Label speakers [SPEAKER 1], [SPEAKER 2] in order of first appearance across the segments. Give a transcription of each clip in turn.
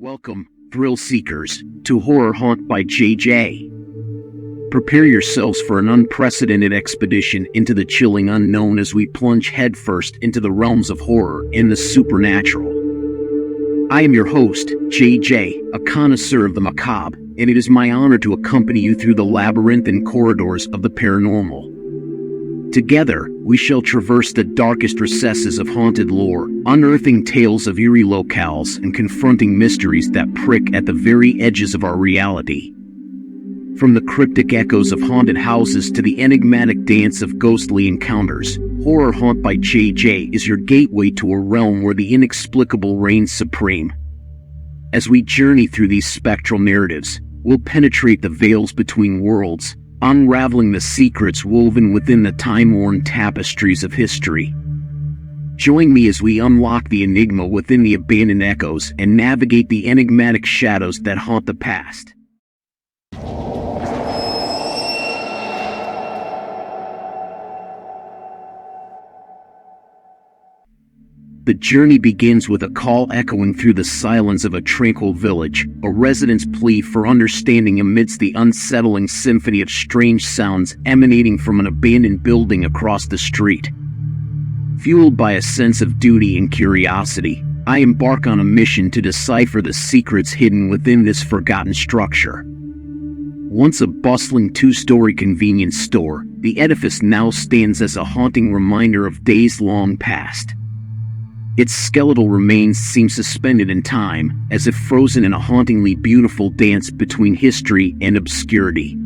[SPEAKER 1] Welcome, thrill seekers, to Horror Haunt by JJ. Prepare yourselves for an unprecedented expedition into the chilling unknown as we plunge headfirst into the realms of horror and the supernatural. I am your host, JJ, a connoisseur of the macabre, and it is my honor to accompany you through the labyrinthine corridors of the paranormal. Together, we shall traverse the darkest recesses of haunted lore, unearthing tales of eerie locales and confronting mysteries that prick at the very edges of our reality. From the cryptic echoes of haunted houses to the enigmatic dance of ghostly encounters, Horror Haunt by JJ is your gateway to a realm where the inexplicable reigns supreme. As we journey through these spectral narratives, we'll penetrate the veils between worlds, unraveling the secrets woven within the time-worn tapestries of history. Join me as we unlock the enigma within the abandoned echoes and navigate the enigmatic shadows that haunt the past. The journey begins with a call echoing through the silence of a tranquil village, a resident's plea for understanding amidst the unsettling symphony of strange sounds emanating from an abandoned building across the street. Fueled by a sense of duty and curiosity, I embark on a mission to decipher the secrets hidden within this forgotten structure. Once a bustling two-story convenience store, the edifice now stands as a haunting reminder of days long past. Its skeletal remains seem suspended in time, as if frozen in a hauntingly beautiful dance between history and obscurity.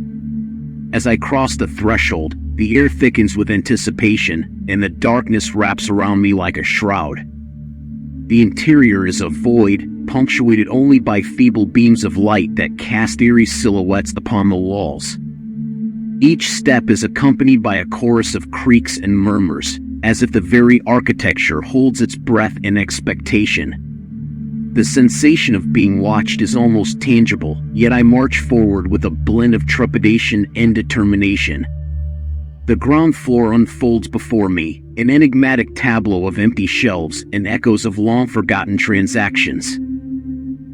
[SPEAKER 1] As I cross the threshold, the air thickens with anticipation, and the darkness wraps around me like a shroud. The interior is a void, punctuated only by feeble beams of light that cast eerie silhouettes upon the walls. Each step is accompanied by a chorus of creaks and murmurs, as if the very architecture holds its breath in expectation. The sensation of being watched is almost tangible, yet I march forward with a blend of trepidation and determination. The ground floor unfolds before me, an enigmatic tableau of empty shelves and echoes of long-forgotten transactions.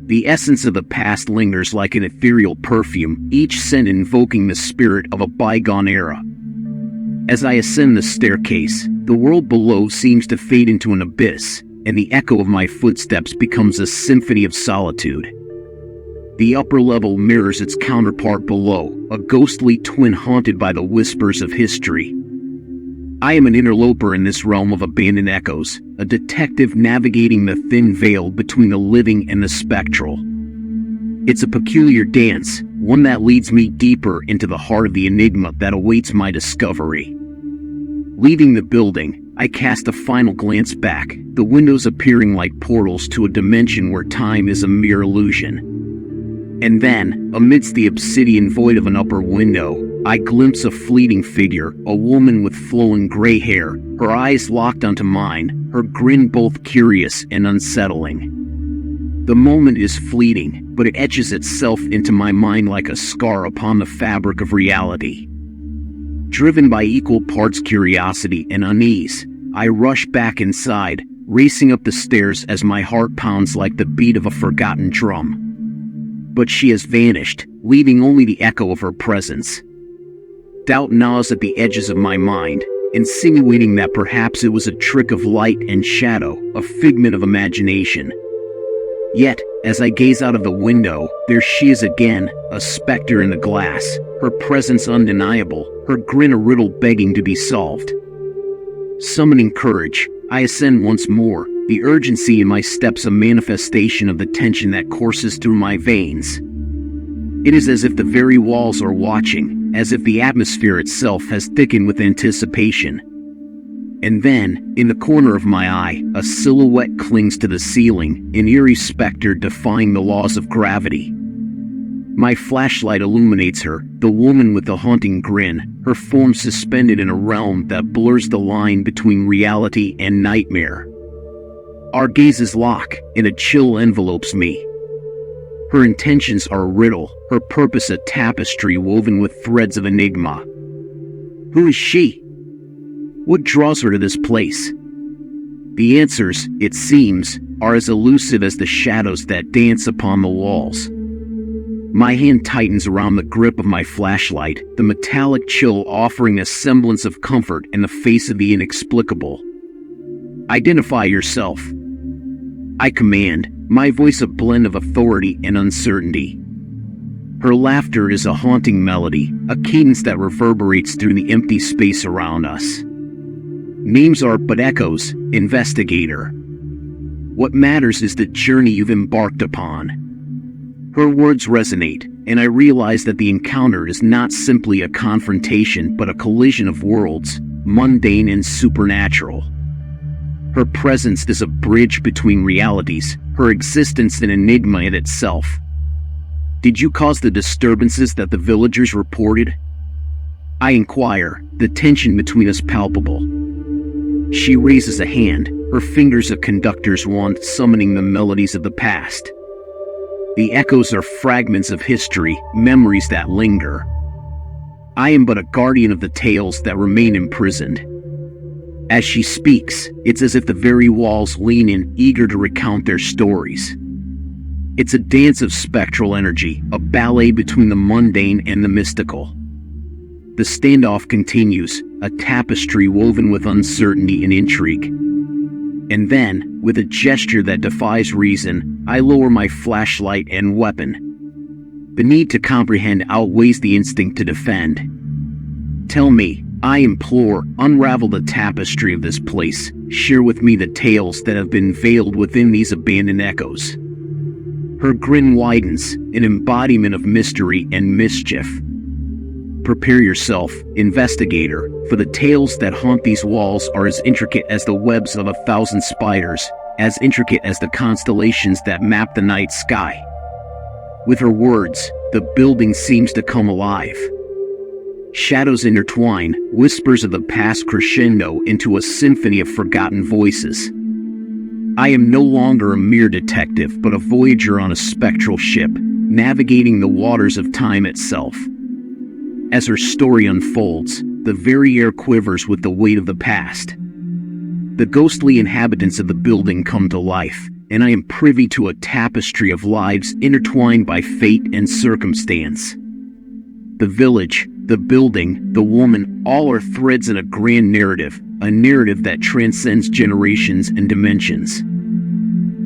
[SPEAKER 1] The essence of the past lingers like an ethereal perfume, each scent invoking the spirit of a bygone era. As I ascend the staircase, the world below seems to fade into an abyss, and the echo of my footsteps becomes a symphony of solitude. The upper level mirrors its counterpart below, a ghostly twin haunted by the whispers of history. I am an interloper in this realm of abandoned echoes, a detective navigating the thin veil between the living and the spectral. It's a peculiar dance, one that leads me deeper into the heart of the enigma that awaits my discovery. Leaving the building, I cast a final glance back, the windows appearing like portals to a dimension where time is a mere illusion. And then, amidst the obsidian void of an upper window, I glimpse a fleeting figure, a woman with flowing gray hair, her eyes locked onto mine, her grin both curious and unsettling. The moment is fleeting, but it etches itself into my mind like a scar upon the fabric of reality. Driven by equal parts curiosity and unease, I rush back inside, racing up the stairs as my heart pounds like the beat of a forgotten drum. But she has vanished, leaving only the echo of her presence. Doubt gnaws at the edges of my mind, insinuating that perhaps it was a trick of light and shadow, a figment of imagination. Yet, as I gaze out of the window, there she is again, a specter in the glass, her presence undeniable, her grin a riddle begging to be solved. Summoning courage, I ascend once more, the urgency in my steps a manifestation of the tension that courses through my veins. It is as if the very walls are watching, as if the atmosphere itself has thickened with anticipation. And then, in the corner of my eye, a silhouette clings to the ceiling, an eerie specter defying the laws of gravity. My flashlight illuminates her, the woman with the haunting grin, her form suspended in a realm that blurs the line between reality and nightmare. Our gazes lock, and a chill envelopes me. Her intentions are a riddle, her purpose a tapestry woven with threads of enigma. Who is she? What draws her to this place? The answers, it seems, are as elusive as the shadows that dance upon the walls. My hand tightens around the grip of my flashlight, the metallic chill offering a semblance of comfort in the face of the inexplicable. "Identify yourself," I command, my voice a blend of authority and uncertainty. Her laughter is a haunting melody, a cadence that reverberates through the empty space around us. "Names are but echoes, investigator. What matters is the journey you've embarked upon." Her words resonate, and I realize that the encounter is not simply a confrontation but a collision of worlds, mundane and supernatural. Her presence is a bridge between realities, her existence an enigma in itself. "Did you cause the disturbances that the villagers reported?" I inquire, the tension between us palpable. She raises a hand, her fingers a conductor's wand summoning the melodies of the past. The echoes are fragments of history, memories that linger. I am but a guardian of the tales that remain imprisoned. As she speaks, it's as if the very walls lean in, eager to recount their stories. It's a dance of spectral energy, a ballet between the mundane and the mystical. The standoff continues, a tapestry woven with uncertainty and intrigue. And then, with a gesture that defies reason, I lower my flashlight and weapon. The need to comprehend outweighs the instinct to defend. "Tell me," I implore, "unravel the tapestry of this place. Share with me the tales that have been veiled within these abandoned echoes." Her grin widens, an embodiment of mystery and mischief. "Prepare yourself, investigator, for the tales that haunt these walls are as intricate as the webs of 1,000 spiders, as intricate as the constellations that map the night sky." With her words, the building seems to come alive. Shadows intertwine, whispers of the past crescendo into a symphony of forgotten voices. I am no longer a mere detective, but a voyager on a spectral ship, navigating the waters of time itself. As her story unfolds, the very air quivers with the weight of the past. The ghostly inhabitants of the building come to life, and I am privy to a tapestry of lives intertwined by fate and circumstance. The village, the building, the woman, all are threads in a grand narrative, a narrative that transcends generations and dimensions.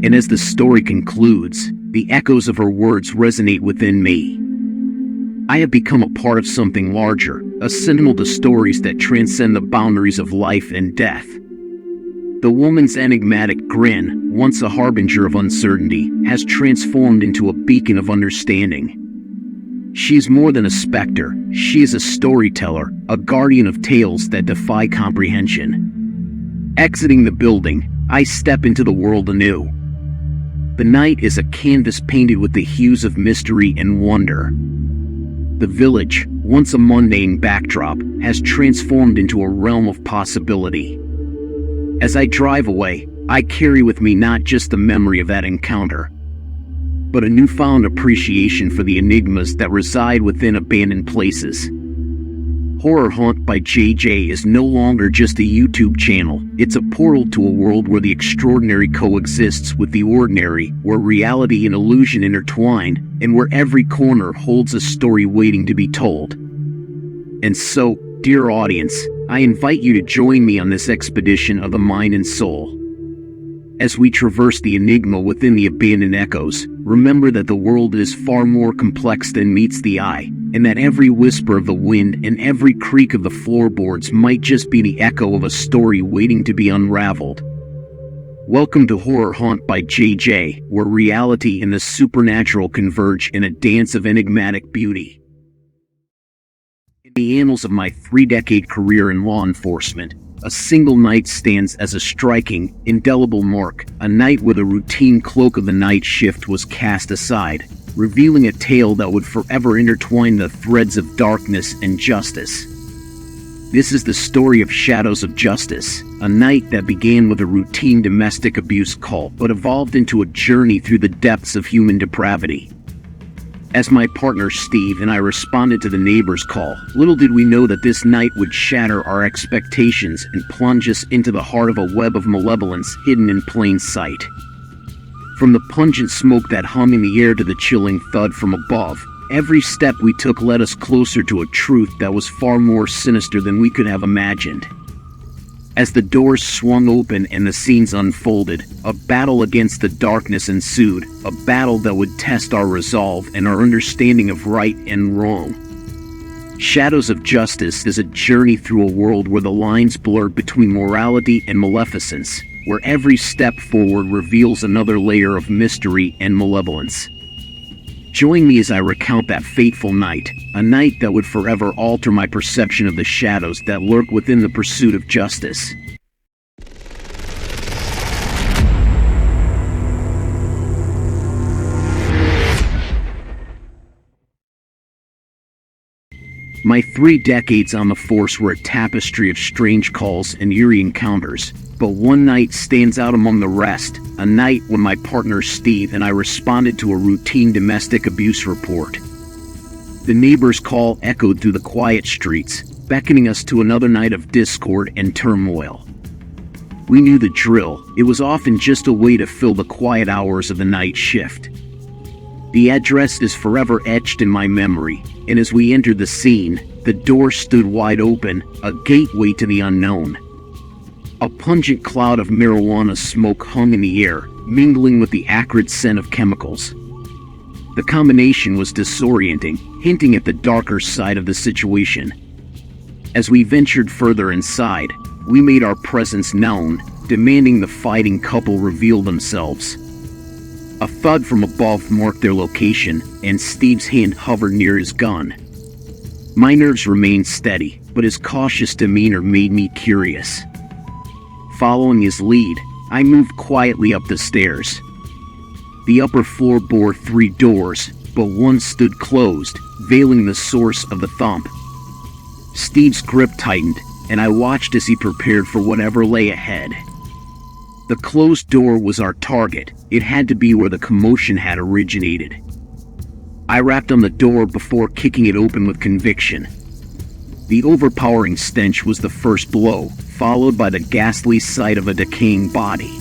[SPEAKER 1] And as the story concludes, the echoes of her words resonate within me. I have become a part of something larger, a sentinel to stories that transcend the boundaries of life and death. The woman's enigmatic grin, once a harbinger of uncertainty, has transformed into a beacon of understanding. She is more than a specter, she is a storyteller, a guardian of tales that defy comprehension. Exiting the building, I step into the world anew. The night is a canvas painted with the hues of mystery and wonder. The village, once a mundane backdrop, has transformed into a realm of possibility. As I drive away, I carry with me not just the memory of that encounter, but a newfound appreciation for the enigmas that reside within abandoned places. Horror Haunt by JJ is no longer just a YouTube channel, it's a portal to a world where the extraordinary coexists with the ordinary, where reality and illusion intertwine, and where every corner holds a story waiting to be told. And so, dear audience, I invite you to join me on this expedition of the mind and soul. As we traverse the enigma within the abandoned echoes, remember that the world is far more complex than meets the eye, and that every whisper of the wind and every creak of the floorboards might just be the echo of a story waiting to be unraveled. Welcome to Horror Haunt by JJ, where reality and the supernatural converge in a dance of enigmatic beauty. In the annals of my 3-decade career in law enforcement, a single night stands as a striking, indelible mark, a night where the routine cloak of the night shift was cast aside, revealing a tale that would forever intertwine the threads of darkness and justice. This is the story of Shadows of Justice, a night that began with a routine domestic abuse call but evolved into a journey through the depths of human depravity. As my partner Steve and I responded to the neighbor's call, little did we know that this night would shatter our expectations and plunge us into the heart of a web of malevolence hidden in plain sight. From the pungent smoke that hung in the air to the chilling thud from above, every step we took led us closer to a truth that was far more sinister than we could have imagined. As the doors swung open and the scenes unfolded, a battle against the darkness ensued, a battle that would test our resolve and our understanding of right and wrong. Shadows of Justice is a journey through a world where the lines blur between morality and maleficence, where every step forward reveals another layer of mystery and malevolence. Join me as I recount that fateful night, a night that would forever alter my perception of the shadows that lurk within the pursuit of justice. My 3 decades on the force were a tapestry of strange calls and eerie encounters, but one night stands out among the rest, a night when my partner Steve and I responded to a routine domestic abuse report. The neighbor's call echoed through the quiet streets, beckoning us to another night of discord and turmoil. We knew the drill. It was often just a way to fill the quiet hours of the night shift. The address is forever etched in my memory, and as we entered the scene, the door stood wide open, a gateway to the unknown. A pungent cloud of marijuana smoke hung in the air, mingling with the acrid scent of chemicals. The combination was disorienting, hinting at the darker side of the situation. As we ventured further inside, we made our presence known, demanding the fighting couple reveal themselves. A thud from above marked their location, and Steve's hand hovered near his gun. My nerves remained steady, but his cautious demeanor made me curious. Following his lead, I moved quietly up the stairs. The upper floor bore 3 doors, but one stood closed, veiling the source of the thump. Steve's grip tightened, and I watched as he prepared for whatever lay ahead. The closed door was our target. It had to be where the commotion had originated. I rapped on the door before kicking it open with conviction. The overpowering stench was the first blow, followed by the ghastly sight of a decaying body.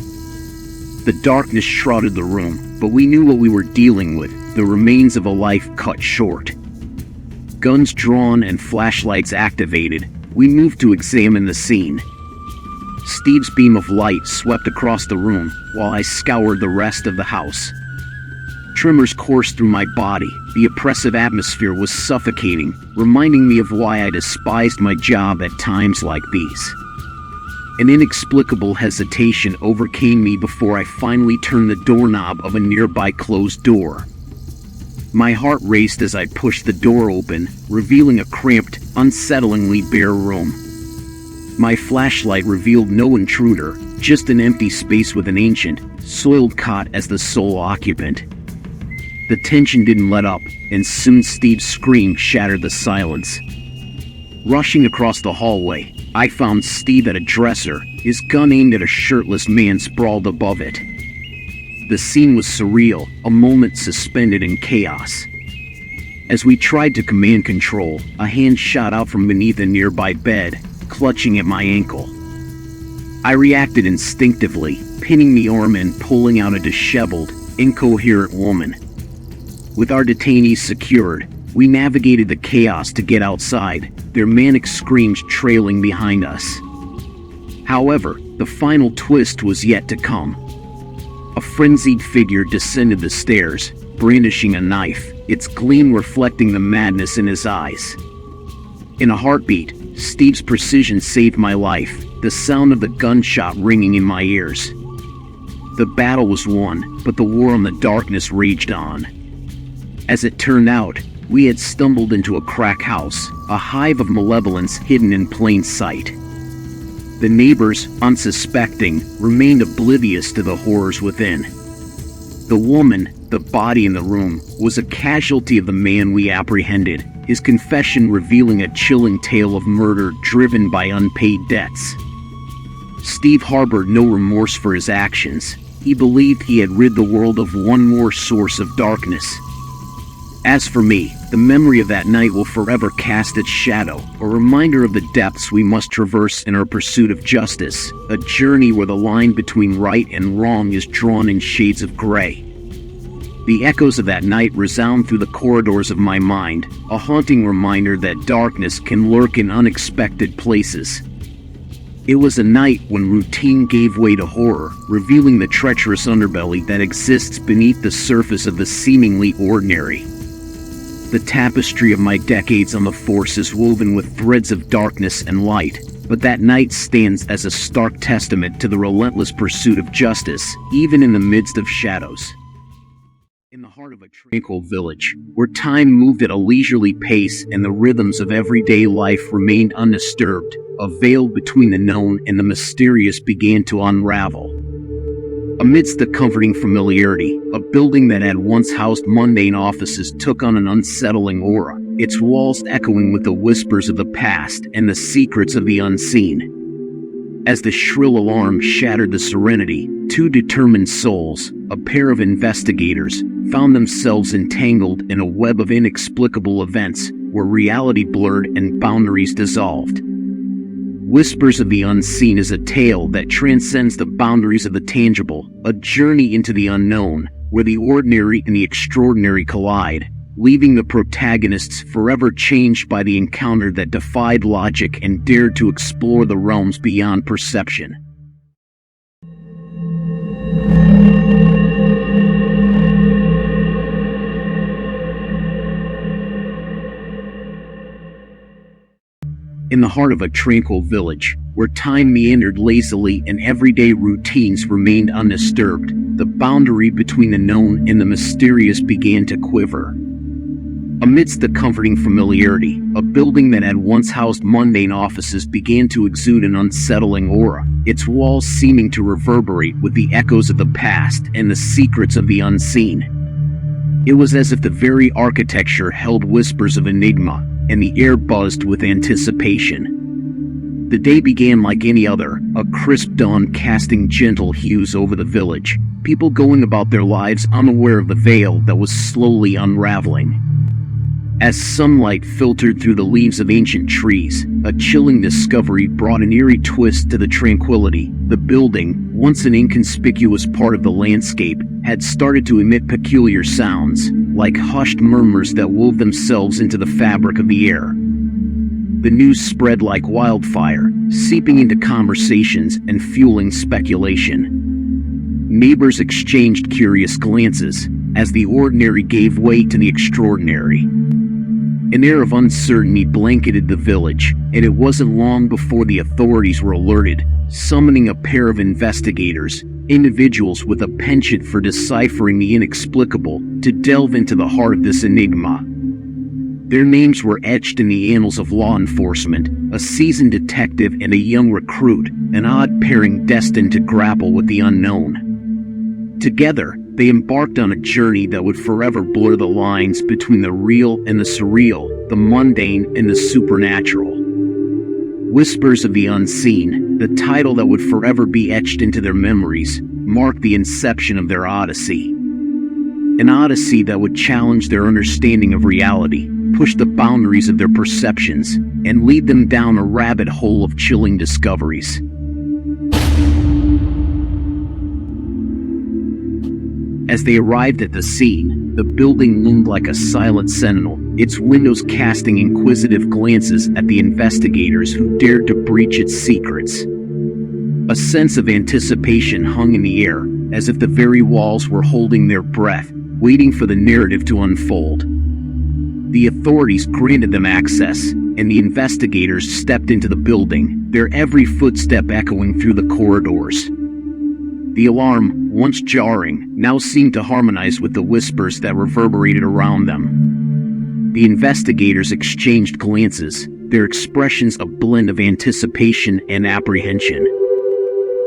[SPEAKER 1] The darkness shrouded the room, but we knew what we were dealing with, the remains of a life cut short. Guns drawn and flashlights activated, we moved to examine the scene. Steve's beam of light swept across the room, while I scoured the rest of the house. Tremors coursed through my body. The oppressive atmosphere was suffocating, reminding me of why I despised my job at times like these. An inexplicable hesitation overcame me before I finally turned the doorknob of a nearby closed door. My heart raced as I pushed the door open, revealing a cramped, unsettlingly bare room. My flashlight revealed no intruder, just an empty space with an ancient, soiled cot as the sole occupant. The tension didn't let up, and soon Steve's scream shattered the silence. Rushing across the hallway, I found Steve at a dresser, his gun aimed at a shirtless man sprawled above it. The scene was surreal, a moment suspended in chaos. As we tried to command control, a hand shot out from beneath a nearby bed, clutching at my ankle. I reacted instinctively, pinning the arm and pulling out a disheveled, incoherent woman. With our detainees secured, we navigated the chaos to get outside, their manic screams trailing behind us. However, the final twist was yet to come. A frenzied figure descended the stairs, brandishing a knife, its gleam reflecting the madness in his eyes. In a heartbeat, Steve's precision saved my life, the sound of the gunshot ringing in my ears. The battle was won, but the war on the darkness raged on. As it turned out, we had stumbled into a crack house, a hive of malevolence hidden in plain sight. The neighbors, unsuspecting, remained oblivious to the horrors within. The woman, the body in the room, was a casualty of the man we apprehended, his confession revealing a chilling tale of murder driven by unpaid debts. Steve harbored no remorse for his actions. He believed he had rid the world of one more source of darkness. As for me, the memory of that night will forever cast its shadow, a reminder of the depths we must traverse in our pursuit of justice, a journey where the line between right and wrong is drawn in shades of gray. The echoes of that night resound through the corridors of my mind, a haunting reminder that darkness can lurk in unexpected places. It was a night when routine gave way to horror, revealing the treacherous underbelly that exists beneath the surface of the seemingly ordinary. The tapestry of my decades on the force is woven with threads of darkness and light, but that night stands as a stark testament to the relentless pursuit of justice, even in the midst of shadows. In the heart of a tranquil village, where time moved at a leisurely pace and the rhythms of everyday life remained undisturbed, a veil between the known and the mysterious began to unravel. Amidst the comforting familiarity, a building that had once housed mundane offices took on an unsettling aura, its walls echoing with the whispers of the past and the secrets of the unseen. As the shrill alarm shattered the serenity, two determined souls, a pair of investigators, found themselves entangled in a web of inexplicable events where reality blurred and boundaries dissolved. Whispers of the Unseen is a tale that transcends the boundaries of the tangible, a journey into the unknown, where the ordinary and the extraordinary collide, leaving the protagonists forever changed by the encounter that defied logic and dared to explore the realms beyond perception. In the heart of a tranquil village, where time meandered lazily and everyday routines remained undisturbed, the boundary between the known and the mysterious began to quiver. Amidst the comforting familiarity, a building that had once housed mundane offices began to exude an unsettling aura, its walls seeming to reverberate with the echoes of the past and the secrets of the unseen. It was as if the very architecture held whispers of enigma, and the air buzzed with anticipation. The day began like any other, a crisp dawn casting gentle hues over the village, people going about their lives unaware of the veil that was slowly unraveling. As sunlight filtered through the leaves of ancient trees, a chilling discovery brought an eerie twist to the tranquility. The building, once an inconspicuous part of the landscape, had started to emit peculiar sounds, like hushed murmurs that wove themselves into the fabric of the air. The news spread like wildfire, seeping into conversations and fueling speculation. Neighbors exchanged curious glances, as the ordinary gave way to the extraordinary. An air of uncertainty blanketed the village, and it wasn't long before the authorities were alerted, summoning a pair of investigators, individuals with a penchant for deciphering the inexplicable, to delve into the heart of this enigma. Their names were etched in the annals of law enforcement, a seasoned detective and a young recruit, an odd pairing destined to grapple with the unknown. Together, they embarked on a journey that would forever blur the lines between the real and the surreal, the mundane and the supernatural. Whispers of the Unseen, the title that would forever be etched into their memories, marked the inception of their odyssey. An odyssey that would challenge their understanding of reality, push the boundaries of their perceptions, and lead them down a rabbit hole of chilling discoveries. As they arrived at the scene, the building loomed like a silent sentinel, its windows casting inquisitive glances at the investigators who dared to breach its secrets. A sense of anticipation hung in the air, as if the very walls were holding their breath, waiting for the narrative to unfold. The authorities granted them access, and the investigators stepped into the building, their every footstep echoing through the corridors. The alarm, once jarring, now seemed to harmonize with the whispers that reverberated around them. The investigators exchanged glances, their expressions a blend of anticipation and apprehension.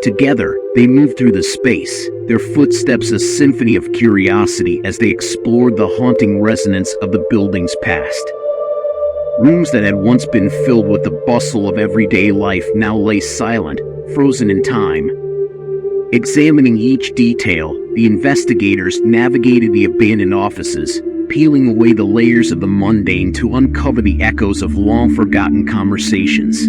[SPEAKER 1] Together, they moved through the space, their footsteps a symphony of curiosity as they explored the haunting resonance of the building's past. Rooms that had once been filled with the bustle of everyday life now lay silent, frozen in time. Examining each detail, the investigators navigated the abandoned offices, peeling away the layers of the mundane to uncover the echoes of long-forgotten conversations.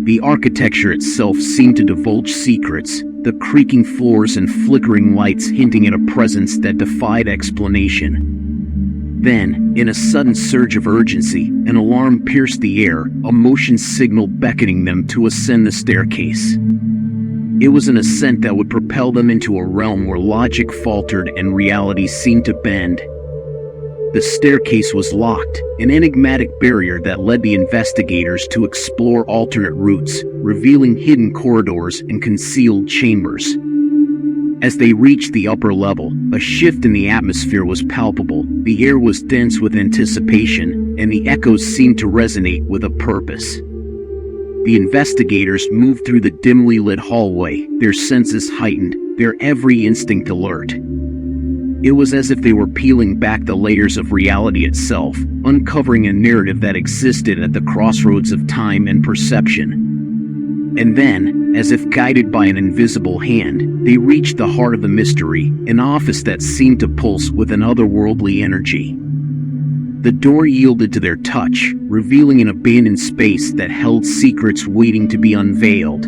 [SPEAKER 1] The architecture itself seemed to divulge secrets, the creaking floors and flickering lights hinting at a presence that defied explanation. Then, in a sudden surge of urgency, an alarm pierced the air, a motion signal beckoning them to ascend the staircase. It was an ascent that would propel them into a realm where logic faltered and reality seemed to bend. The staircase was locked, an enigmatic barrier that led the investigators to explore alternate routes, revealing hidden corridors and concealed chambers. As they reached the upper level, a shift in the atmosphere was palpable. The air was dense with anticipation, and the echoes seemed to resonate with a purpose. The investigators moved through the dimly lit hallway, their senses heightened, their every instinct alert. It was as if they were peeling back the layers of reality itself, uncovering a narrative that existed at the crossroads of time and perception. And then, as if guided by an invisible hand, they reached the heart of the mystery, an office that seemed to pulse with an otherworldly energy. The door yielded to their touch, revealing an abandoned space that held secrets waiting to be unveiled.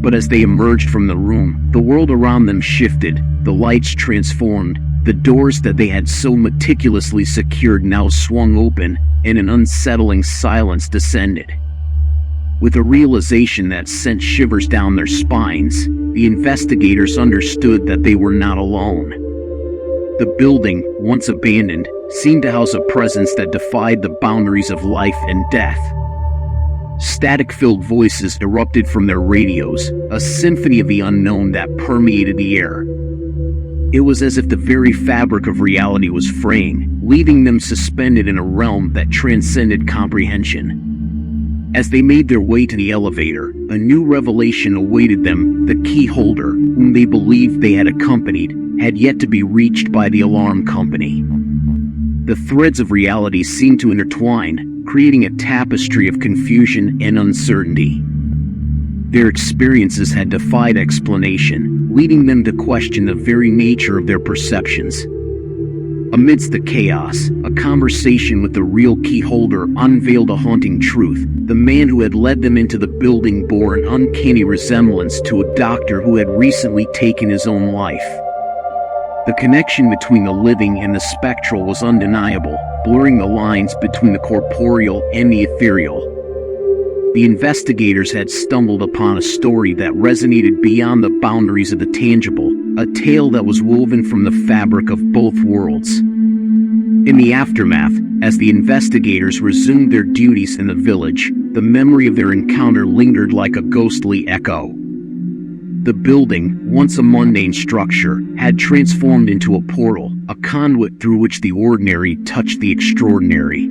[SPEAKER 1] But as they emerged from the room, the world around them shifted, the lights transformed, the doors that they had so meticulously secured now swung open, and an unsettling silence descended. With a realization that sent shivers down their spines, the investigators understood that they were not alone. The building, once abandoned, seemed to house a presence that defied the boundaries of life and death. Static-filled voices erupted from their radios, a symphony of the unknown that permeated the air. It was as if the very fabric of reality was fraying, leaving them suspended in a realm that transcended comprehension. As they made their way to the elevator, a new revelation awaited them. The key holder, whom they believed they had accompanied, had yet to be reached by the alarm company. The threads of reality seemed to intertwine, creating a tapestry of confusion and uncertainty. Their experiences had defied explanation, leading them to question the very nature of their perceptions. Amidst the chaos, a conversation with the real key holder unveiled a haunting truth. The man who had led them into the building bore an uncanny resemblance to a doctor who had recently taken his own life. The connection between the living and the spectral was undeniable, blurring the lines between the corporeal and the ethereal. The investigators had stumbled upon a story that resonated beyond the boundaries of the tangible, a tale that was woven from the fabric of both worlds. In the aftermath, as the investigators resumed their duties in the village, the memory of their encounter lingered like a ghostly echo. The building, once a mundane structure, had transformed into a portal, a conduit through which the ordinary touched the extraordinary.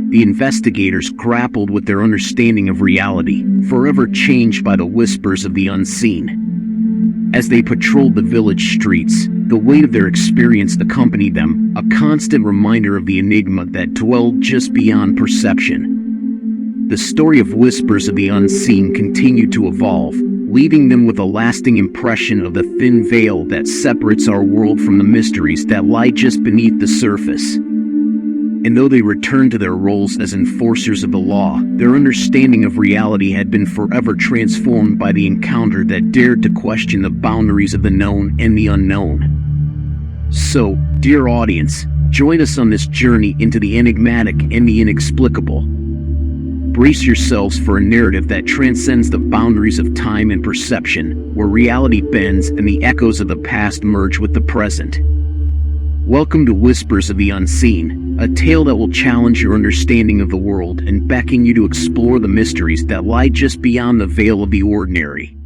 [SPEAKER 1] The investigators grappled with their understanding of reality, forever changed by the whispers of the unseen. As they patrolled the village streets, the weight of their experience accompanied them, a constant reminder of the enigma that dwelled just beyond perception. The story of whispers of the unseen continued to evolve, leaving them with a lasting impression of the thin veil that separates our world from the mysteries that lie just beneath the surface. And though they returned to their roles as enforcers of the law, their understanding of reality had been forever transformed by the encounter that dared to question the boundaries of the known and the unknown. So, dear audience, join us on this journey into the enigmatic and the inexplicable. Brace yourselves for a narrative that transcends the boundaries of time and perception, where reality bends and the echoes of the past merge with the present. Welcome to Whispers of the Unseen, a tale that will challenge your understanding of the world and beckon you to explore the mysteries that lie just beyond the veil of the ordinary.